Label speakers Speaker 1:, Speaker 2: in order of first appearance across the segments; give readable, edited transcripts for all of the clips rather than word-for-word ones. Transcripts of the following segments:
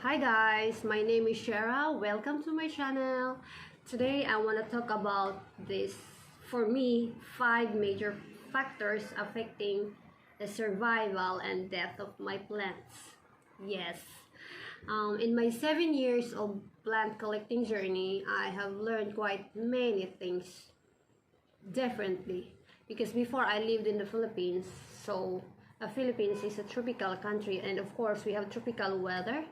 Speaker 1: Hi guys, my name is Shara. Welcome to my channel. Today I want to talk about this, for me, 5 major factors affecting the survival and death of my plants. Yes. In my 7 years of plant collecting journey, I have learned quite many things differently. Because before I lived in the Philippines, so Philippines is a tropical country, and of course we have tropical weather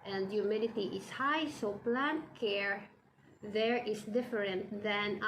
Speaker 1: and humidity is high, so plant care there is different than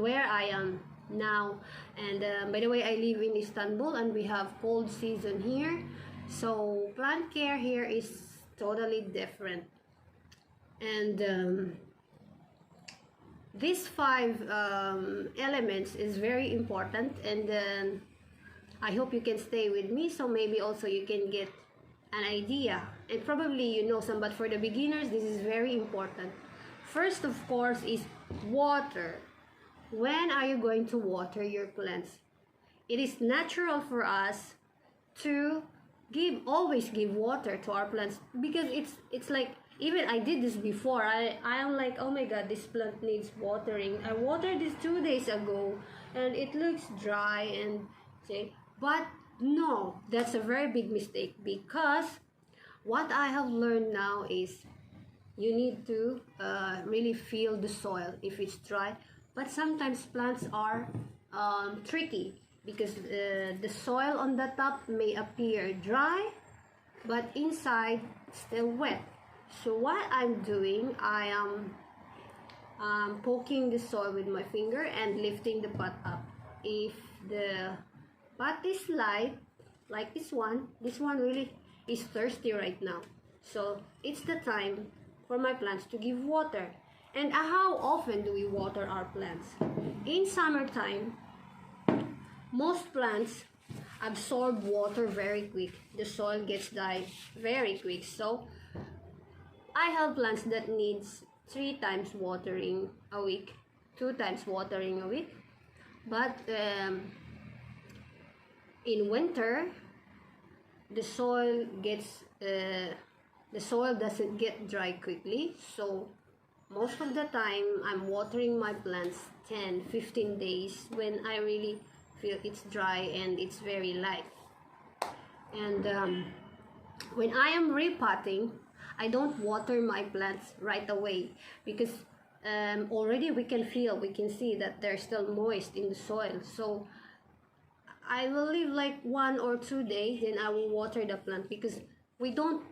Speaker 1: where I am now. And by the way, I live in Istanbul and we have cold season here, so plant care here is totally different. And these 5 elements is very important, and I hope you can stay with me, so maybe also you can get an idea, and probably you know some, but for the beginners this is very important. First, of course, is water. When are you going to water your plants? It is natural for us to always give water to our plants, because it's like, even I did this before. I am like, oh my god, this plant needs watering. I watered this 2 days ago and it looks dry, and say, but no, that's a very big mistake, because what I have learned now is you need to really feel the soil if it's dry. But sometimes plants are tricky, because the soil on the top may appear dry but inside still wet. So what I'm doing, I am poking the soil with my finger and lifting the pot up. If the pot is light, like this one really is thirsty right now, so it's the time for my plants to give water. And how often do we water our plants? In summertime, most plants absorb water very quick. The soil gets dry very quick, so I have plants that needs 3 times watering a week, 2 times watering a week. But in winter, the soil doesn't get dry quickly, so most of the time I'm watering my plants 10-15 days when I really feel it's dry and it's very light. And when I am repotting, I don't water my plants right away, because already we can see that they're still moist in the soil. So I will leave like 1 or 2 days, then I will water the plant, because we don't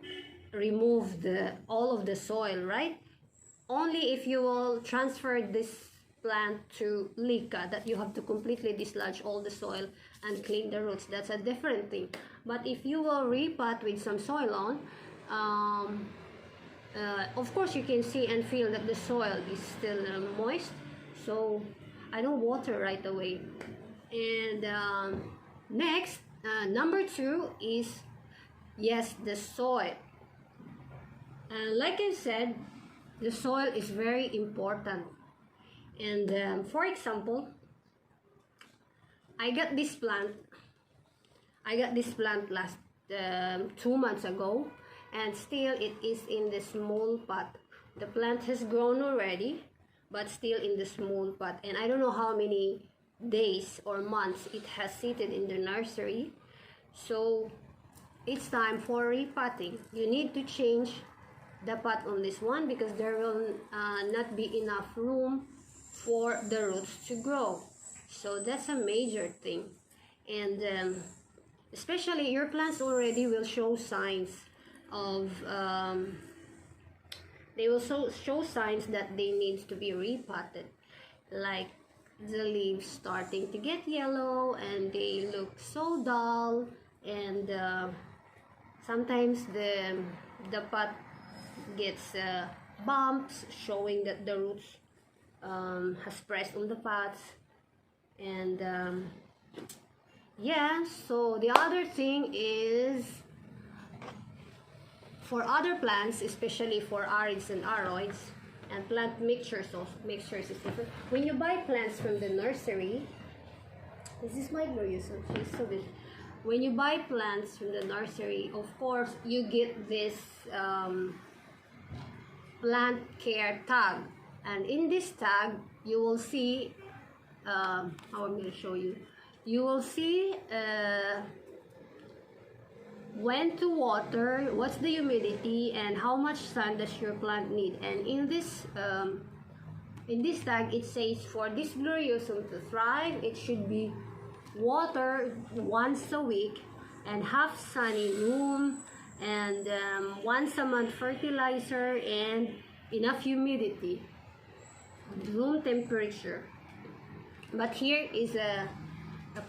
Speaker 1: remove all of the soil, right? Only if you will transfer this plant to Lika, that you have to completely dislodge all the soil and clean the roots. That's a different thing. But if you will repot with some soil on, of course you can see and feel that the soil is still moist, so I don't water right away. And next, number 2 is, yes, the soil. Like I said, the soil is very important. And for example, I got this plant last 2 months ago, and still it is in the small pot. The plant has grown already, but still in the small pot, and I don't know how many days or months it has seated in the nursery. So it's time for repotting. You need to change the pot on this one, because there will not be enough room for the roots to grow. So that's a major thing. And especially your plants already will show signs of show signs that they need to be repotted, like the leaves starting to get yellow and they look so dull, and sometimes the pot gets bumps, showing that the roots has pressed on the pots. And yeah, so the other thing is, for other plants, especially for arids and aroids, and plant mixtures is different. When you buy plants from the nursery, this is my glorious, she's so good. when you buy plants from the nursery, of course, you get this plant care tag. And in this tag, you will see, how I'm going to show you, you will see when to water, what's the humidity, and how much sun does your plant need. And in this tag, it says for this gloriosum to thrive, it should be water once a week and half sunny room, and once a month fertilizer, and enough humidity, room temperature. But here is a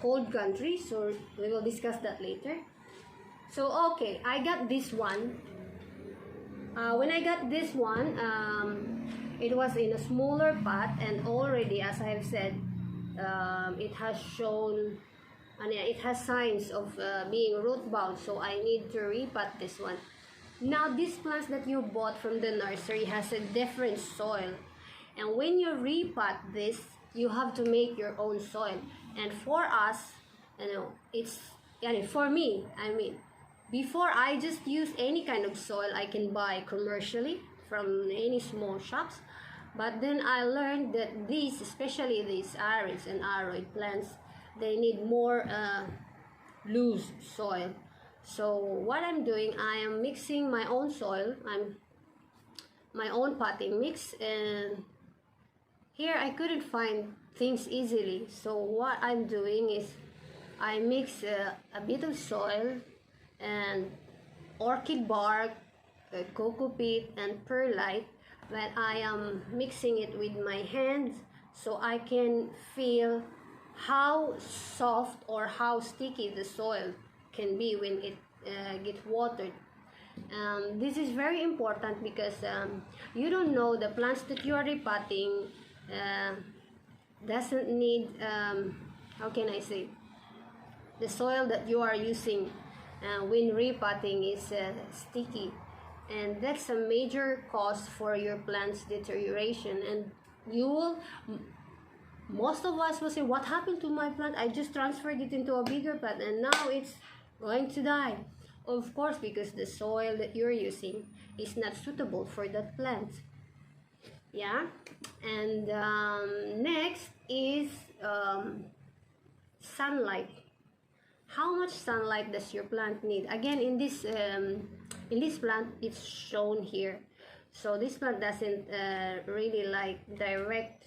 Speaker 1: cold country, so we will discuss that later. So okay, I got this one. When I got this one, it was in a smaller pot, and already, as I have said, it has shown, and it has signs of being root bound, so I need to repot this one. Now, these plants that you bought from the nursery has a different soil, and when you repot this, you have to make your own soil. And for us, it's, for me, before I just use any kind of soil I can buy commercially from any small shops. But then I learned that these, especially these arids and aroid plants, they need more loose soil. So what I'm doing, I am mixing my own soil, my own potting mix, and here I couldn't find things easily. So what I'm doing is I mix a bit of soil and orchid bark, cocoa peat, and perlite, but I am mixing it with my hands so I can feel how soft or how sticky the soil can be when it gets watered. This is very important because you don't know, the plants that you are repotting doesn't need, how can I say, the soil that you are using when repotting is sticky, and that's a major cause for your plant's deterioration. And you will, most of us will say, what happened to my plant? I just transferred it into a bigger plant and now it's going to die. Of course, because the soil that you're using is not suitable for that plant. Yeah. And next is sunlight. How much sunlight does your plant need? Again, in this plant, it's shown here. So this plant doesn't really like direct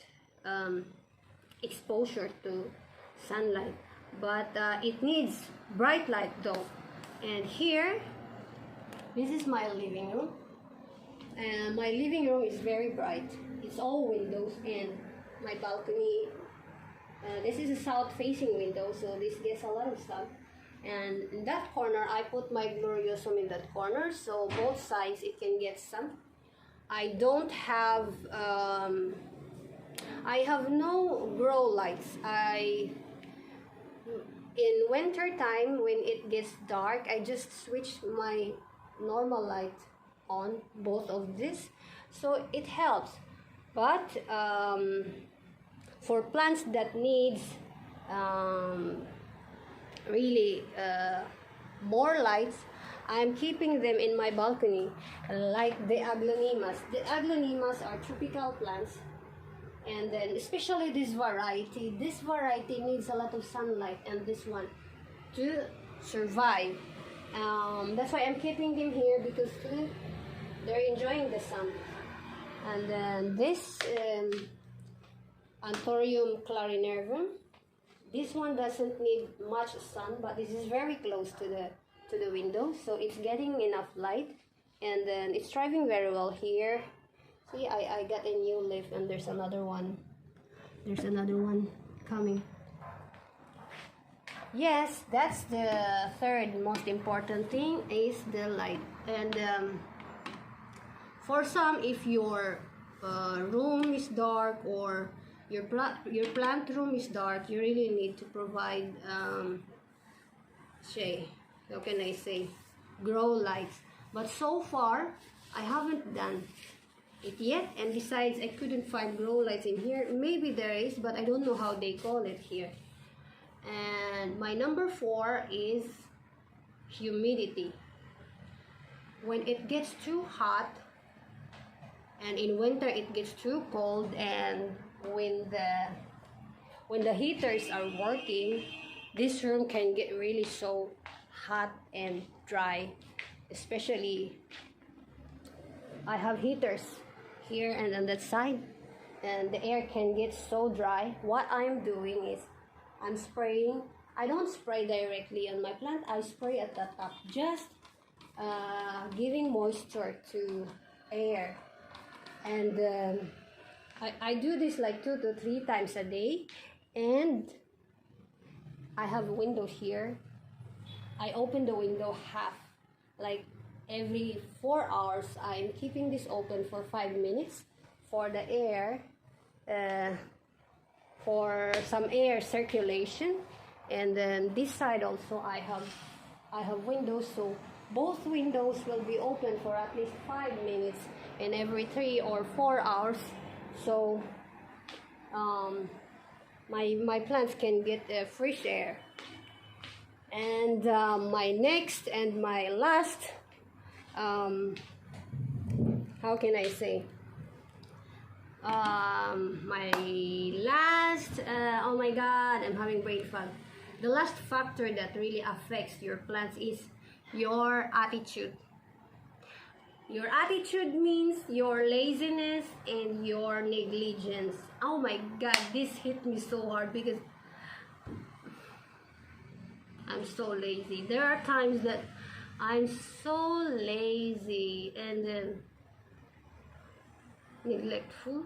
Speaker 1: exposure to sunlight, but it needs bright light though. And here, this is my living room, and my living room is very bright. It's all windows, and my balcony, this is a south facing window, so this gets a lot of sun. And in that corner, I put my gloriosum in that corner, so both sides it can get sun. I don't have I have no grow lights. In winter time, when it gets dark, I just switch my normal light on, both of this, so it helps. But for plants that needs really more lights, I'm keeping them in my balcony, like the aglaonemas. The aglaonemas are tropical plants, and then especially this variety needs a lot of sunlight, and this one to survive. That's why I'm keeping them here, because they're enjoying the sun. And then this Anthurium clarinervum, this one doesn't need much sun, but this is very close to the window, so it's getting enough light, and then it's thriving very well here. See, I got a new leaf, and there's another one coming. Yes, that's the third most important thing, is the light. And for some, if your room is dark, or your plant room is dark, you really need to provide how can I say, grow lights. But so far I haven't done it yet, and besides, I couldn't find grow lights in here. Maybe there is, but I don't know how they call it here. And my number 4 is humidity. When it gets too hot, and in winter it gets too cold, and when the heaters are working, this room can get really so hot and dry. Especially I have heaters here and on that side, and the air can get so dry. What I'm doing is I'm spraying. I don't spray directly on my plant, I spray at the top, just giving moisture to air. And I do this like 2 to 3 times a day. And I have a window here. I open the window half, like every 4 hours. I'm keeping this open for 5 minutes for the air, for some air circulation. And then this side also I have windows, so both windows will be open for at least 5 minutes in every 3 or 4 hours, so my plants can get fresh air. And my next and my last, how can I say, my last, oh my god, I'm having brain fog. The last factor that really affects your plants is your attitude. Your attitude means your laziness and your negligence. Oh my god, this hit me so hard because I'm so lazy. There are times that I'm so lazy and neglectful.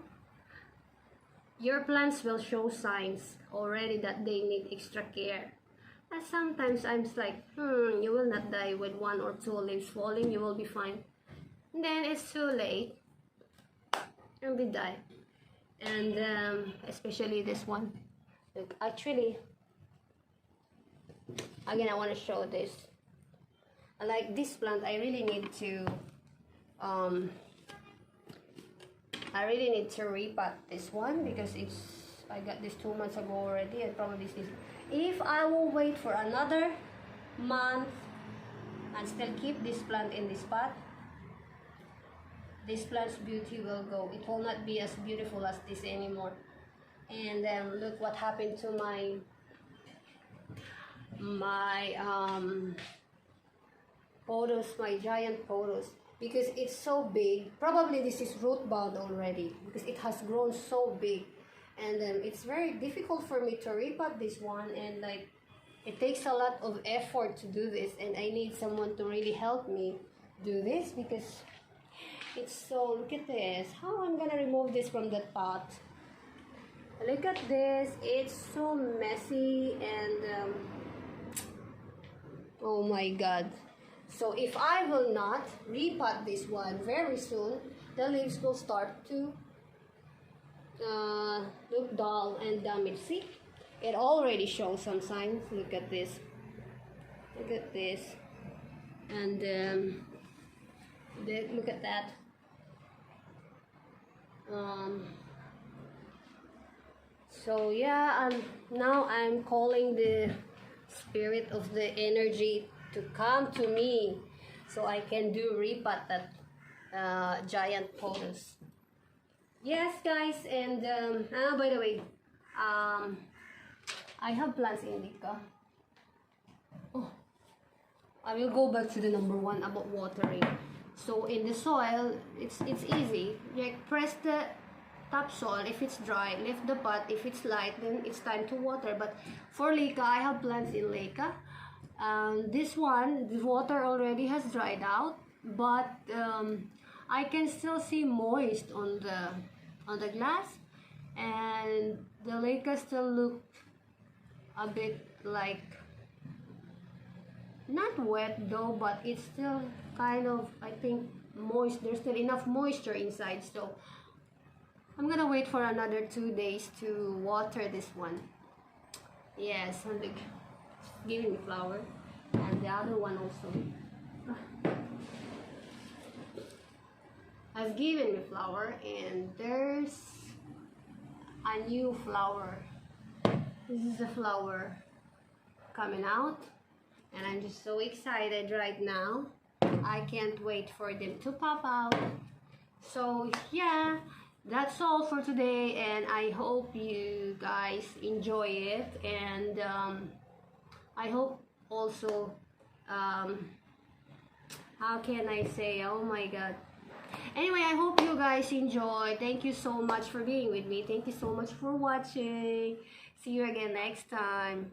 Speaker 1: Your plants will show signs already that they need extra care. And sometimes I'm like, you will not die with 1 or 2 leaves falling, you will be fine. And then it's too late and they die. And especially this one. Look, actually, again, I want to show this. Like this plant, I really need to repot this one because I got this 2 months ago already, and probably this. If I will wait for another month and still keep this plant in this pot, this plant's beauty will go. It will not be as beautiful as this anymore. And look what happened to my pothos, my giant pothos, because it's so big. Probably this is root bound already because it has grown so big, and it's very difficult for me to repot this one, and like it takes a lot of effort to do this, and I need someone to really help me do this because it's so, look at this, how I'm gonna remove this from that pot. Look at this, it's so messy, and oh my god. So if I will not repot this one very soon, the leaves will start to look dull and damaged. See, it already shows some signs. Look at this, look at this, and look at that. So yeah, now I'm calling the spirit of the energy to come to me so I can do repot that giant pothos. Yes guys, and by the way, I have plants indica. Oh, I will go back to the number 1 about watering. So in the soil, it's easy. Like press the topsoil. If it's dry, lift the pot. If it's light, then it's time to water. But for leca, I have plants in leca. This one, the water already has dried out, but I can still see moist on the glass, and the leca still look a bit like not wet though, but it's still kind of, I think, moist. There's still enough moisture inside, so I'm gonna wait for another 2 days to water this one. Yes, and look, it's giving me flower, and the other one also has given me flower, and there's a new flower. This is a flower. coming out, and I'm just so excited right now. I can't wait for them to pop out. So yeah, that's all for today, and I hope you guys enjoy it, and I hope also how can I say, oh my god. Anyway, I hope you guys enjoy. Thank you so much for being with me. Thank you so much for watching. See you again next time.